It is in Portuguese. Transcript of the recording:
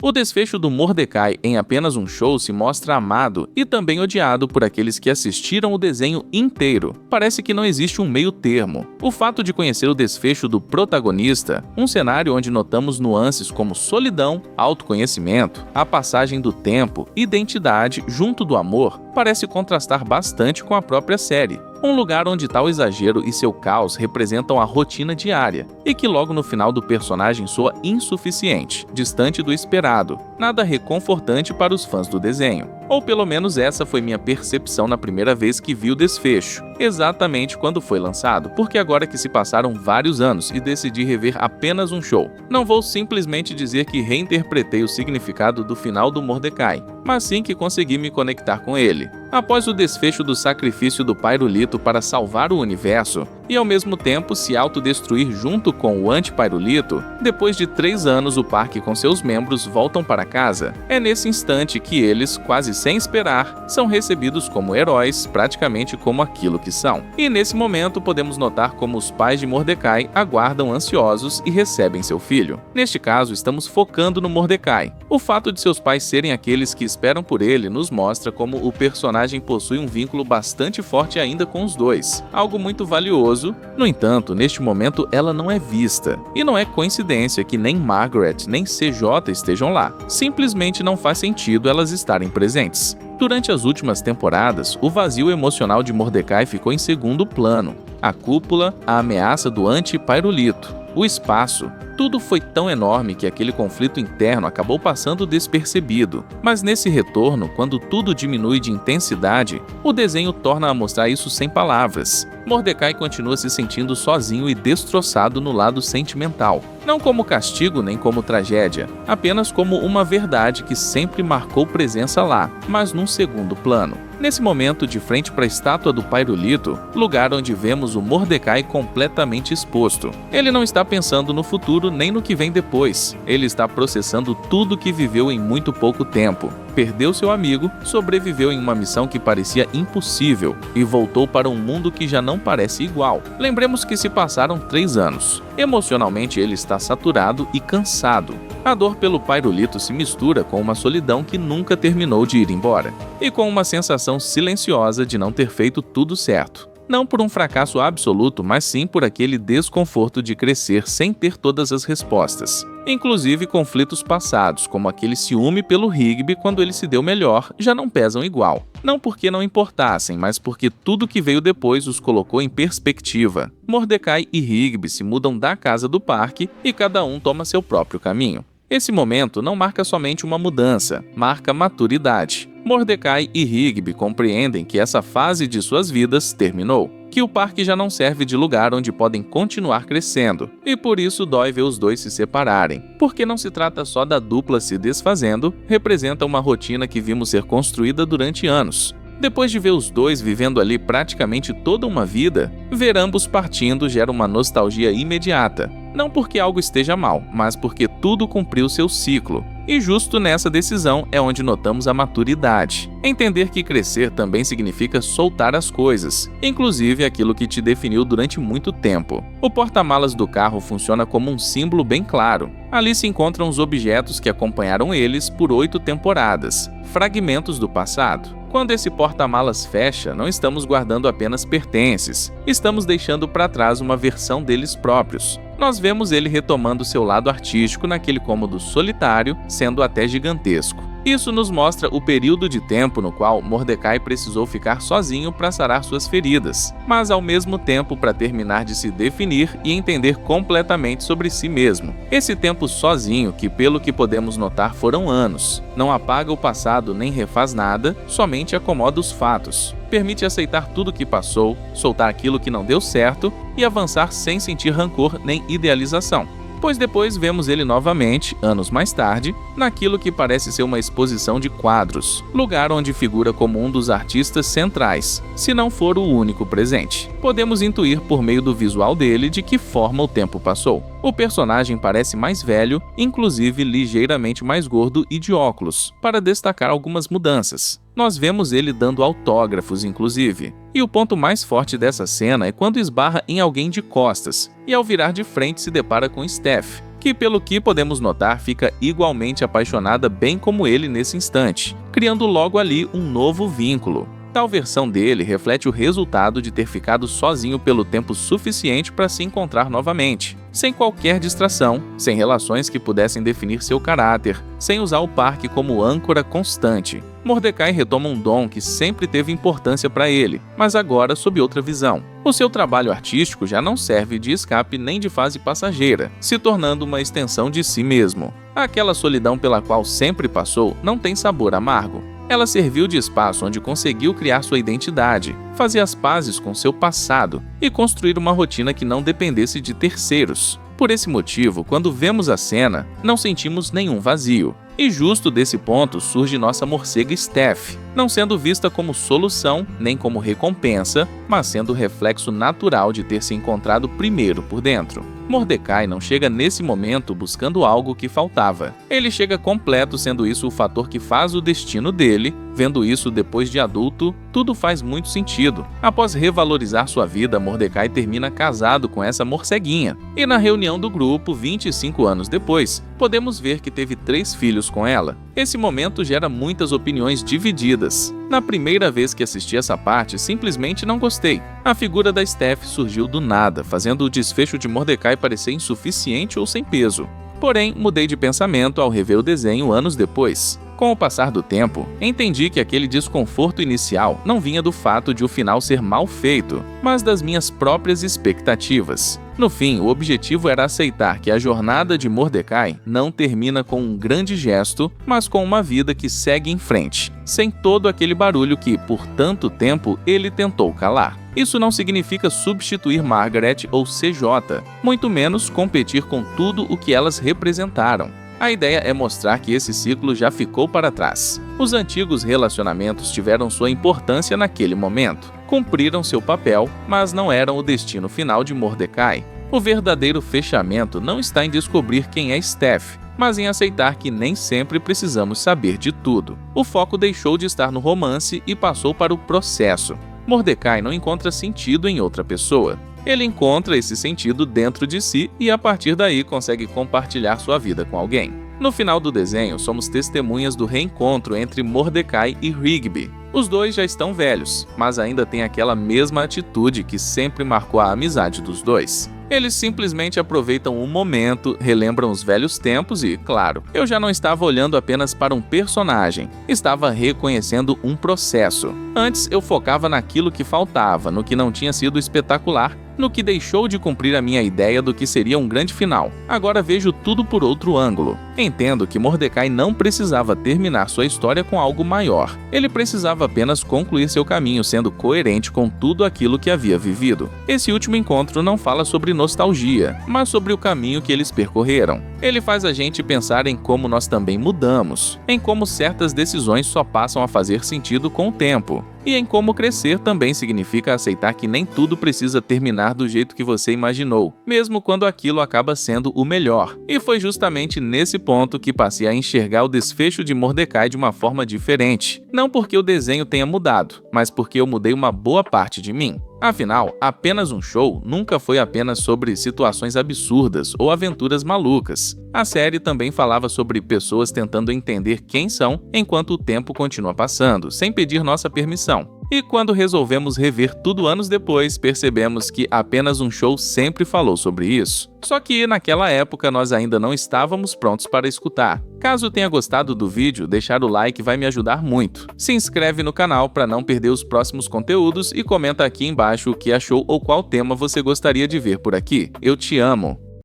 O desfecho do Mordecai em apenas um show se mostra amado e também odiado por aqueles que assistiram o desenho inteiro. Parece que não existe um meio termo. O fato de conhecer o desfecho do protagonista, um cenário onde notamos nuances como solidão, autoconhecimento, a passagem do tempo, identidade junto do amor, parece contrastar bastante com a própria série. Um lugar onde tal exagero e seu caos representam a rotina diária, e que logo no final do personagem soa insuficiente, distante do esperado, nada reconfortante para os fãs do desenho. Ou pelo menos essa foi minha percepção na primeira vez que vi o desfecho, exatamente quando foi lançado, porque agora que se passaram vários anos e decidi rever apenas um show, não vou simplesmente dizer que reinterpretei o significado do final do Mordecai, mas sim que consegui me conectar com ele. Após o desfecho do sacrifício do Pairulito para salvar o universo, e ao mesmo tempo se autodestruir junto com o anti-Pairulito, depois de 3 anos o parque com seus membros voltam para casa. É nesse instante que eles, quase sem esperar, são recebidos como heróis, praticamente como aquilo que são. E nesse momento podemos notar como os pais de Mordecai aguardam ansiosos e recebem seu filho. Neste caso, estamos focando no Mordecai. O fato de seus pais serem aqueles que esperam por ele nos mostra como o personagem possui um vínculo bastante forte ainda com os dois, algo muito valioso. No entanto, neste momento ela não é vista, e não é coincidência que nem Margaret nem CJ estejam lá. Simplesmente não faz sentido elas estarem presentes. Durante as últimas temporadas, o vazio emocional de Mordecai ficou em segundo plano. A cúpula, a ameaça do anti-Pairulito, o espaço, tudo foi tão enorme que aquele conflito interno acabou passando despercebido. Mas nesse retorno, quando tudo diminui de intensidade, o desenho torna a mostrar isso sem palavras. Mordecai continua se sentindo sozinho e destroçado no lado sentimental. Não como castigo nem como tragédia, apenas como uma verdade que sempre marcou presença lá, mas num segundo plano. Nesse momento, de frente para a estátua do Pairulito, lugar onde vemos o Mordecai completamente exposto. Ele não está pensando no futuro nem no que vem depois. Ele está processando tudo que viveu em muito pouco tempo. Perdeu seu amigo, sobreviveu em uma missão que parecia impossível e voltou para um mundo que já não parece igual. Lembremos que se passaram 3 anos. Emocionalmente ele está saturado e cansado. A dor pelo Pairulito se mistura com uma solidão que nunca terminou de ir embora, e com uma sensação silenciosa de não ter feito tudo certo. Não por um fracasso absoluto, mas sim por aquele desconforto de crescer sem ter todas as respostas. Inclusive conflitos passados, como aquele ciúme pelo Higby quando ele se deu melhor, já não pesam igual. Não porque não importassem, mas porque tudo que veio depois os colocou em perspectiva. Mordecai e Higby se mudam da casa do parque e cada um toma seu próprio caminho. Esse momento não marca somente uma mudança, marca maturidade. Mordecai e Higby compreendem que essa fase de suas vidas terminou, que o parque já não serve de lugar onde podem continuar crescendo, e por isso dói ver os dois se separarem. Porque não se trata só da dupla se desfazendo, representa uma rotina que vimos ser construída durante anos. Depois de ver os dois vivendo ali praticamente toda uma vida, ver ambos partindo gera uma nostalgia imediata. Não porque algo esteja mal, mas porque tudo cumpriu seu ciclo. E justo nessa decisão é onde notamos a maturidade. Entender que crescer também significa soltar as coisas, inclusive aquilo que te definiu durante muito tempo. O porta-malas do carro funciona como um símbolo bem claro. Ali se encontram os objetos que acompanharam eles por 8 temporadas, fragmentos do passado. Quando esse porta-malas fecha, não estamos guardando apenas pertences, estamos deixando para trás uma versão deles próprios. Nós vemos ele retomando seu lado artístico naquele cômodo solitário, sendo até gigantesco. Isso nos mostra o período de tempo no qual Mordecai precisou ficar sozinho para sarar suas feridas, mas ao mesmo tempo para terminar de se definir e entender completamente sobre si mesmo. Esse tempo sozinho, que pelo que podemos notar foram anos, não apaga o passado nem refaz nada, somente acomoda os fatos. Permite aceitar tudo o que passou, soltar aquilo que não deu certo e avançar sem sentir rancor nem idealização. Pois depois vemos ele novamente, anos mais tarde, naquilo que parece ser uma exposição de quadros, lugar onde figura como um dos artistas centrais, se não for o único presente. Podemos intuir por meio do visual dele de que forma o tempo passou. O personagem parece mais velho, inclusive ligeiramente mais gordo e de óculos, para destacar algumas mudanças. Nós vemos ele dando autógrafos, inclusive. E o ponto mais forte dessa cena é quando esbarra em alguém de costas, e ao virar de frente se depara com Steph, que, pelo que podemos notar, fica igualmente apaixonada bem como ele nesse instante, criando logo ali um novo vínculo. Tal versão dele reflete o resultado de ter ficado sozinho pelo tempo suficiente para se encontrar novamente, sem qualquer distração, sem relações que pudessem definir seu caráter, sem usar o parque como âncora constante. Mordecai retoma um dom que sempre teve importância para ele, mas agora sob outra visão. O seu trabalho artístico já não serve de escape nem de fase passageira, se tornando uma extensão de si mesmo. Aquela solidão pela qual sempre passou não tem sabor amargo. Ela serviu de espaço onde conseguiu criar sua identidade, fazer as pazes com seu passado e construir uma rotina que não dependesse de terceiros. Por esse motivo, quando vemos a cena, não sentimos nenhum vazio. E justo desse ponto surge nossa morcega Steph, não sendo vista como solução nem como recompensa, mas sendo reflexo natural de ter se encontrado primeiro por dentro. Mordecai não chega nesse momento buscando algo que faltava. Ele chega completo, sendo isso o fator que faz o destino dele. Vendo isso depois de adulto, tudo faz muito sentido. Após revalorizar sua vida, Mordecai termina casado com essa morceguinha. E na reunião do grupo, 25 anos depois, podemos ver que teve 3 filhos com ela. Esse momento gera muitas opiniões divididas. Na primeira vez que assisti essa parte, simplesmente não gostei. A figura da Steph surgiu do nada, fazendo o desfecho de Mordecai parecer insuficiente ou sem peso. Porém, mudei de pensamento ao rever o desenho anos depois. Com o passar do tempo, entendi que aquele desconforto inicial não vinha do fato de o final ser mal feito, mas das minhas próprias expectativas. No fim, o objetivo era aceitar que a jornada de Mordecai não termina com um grande gesto, mas com uma vida que segue em frente, sem todo aquele barulho que, por tanto tempo, ele tentou calar. Isso não significa substituir Margaret ou CJ, muito menos competir com tudo o que elas representaram. A ideia é mostrar que esse ciclo já ficou para trás. Os antigos relacionamentos tiveram sua importância naquele momento, cumpriram seu papel, mas não eram o destino final de Mordecai. O verdadeiro fechamento não está em descobrir quem é Steph, mas em aceitar que nem sempre precisamos saber de tudo. O foco deixou de estar no romance e passou para o processo. Mordecai não encontra sentido em outra pessoa. Ele encontra esse sentido dentro de si e, a partir daí, consegue compartilhar sua vida com alguém. No final do desenho, somos testemunhas do reencontro entre Mordecai e Rigby. Os dois já estão velhos, mas ainda têm aquela mesma atitude que sempre marcou a amizade dos dois. Eles simplesmente aproveitam o momento, relembram os velhos tempos e, claro, eu já não estava olhando apenas para um personagem, estava reconhecendo um processo. Antes eu focava naquilo que faltava, no que não tinha sido espetacular, no que deixou de cumprir a minha ideia do que seria um grande final. Agora vejo tudo por outro ângulo. Entendo que Mordecai não precisava terminar sua história com algo maior. Ele precisava apenas concluir seu caminho sendo coerente com tudo aquilo que havia vivido. Esse último encontro não fala sobre nostalgia, mas sobre o caminho que eles percorreram. Ele faz a gente pensar em como nós também mudamos, em como certas decisões só passam a fazer sentido com o tempo. E em como crescer também significa aceitar que nem tudo precisa terminar do jeito que você imaginou, mesmo quando aquilo acaba sendo o melhor. E foi justamente nesse ponto que passei a enxergar o desfecho de Mordecai de uma forma diferente. Não porque o desenho tenha mudado, mas porque eu mudei uma boa parte de mim. Afinal, Apenas um Show nunca foi apenas sobre situações absurdas ou aventuras malucas. A série também falava sobre pessoas tentando entender quem são enquanto o tempo continua passando, sem pedir nossa permissão. E quando resolvemos rever tudo anos depois, percebemos que Apenas um Show sempre falou sobre isso. Só que naquela época nós ainda não estávamos prontos para escutar. Caso tenha gostado do vídeo, deixar o like vai me ajudar muito. Se inscreve no canal para não perder os próximos conteúdos e comenta aqui embaixo o que achou ou qual tema você gostaria de ver por aqui. Eu te amo!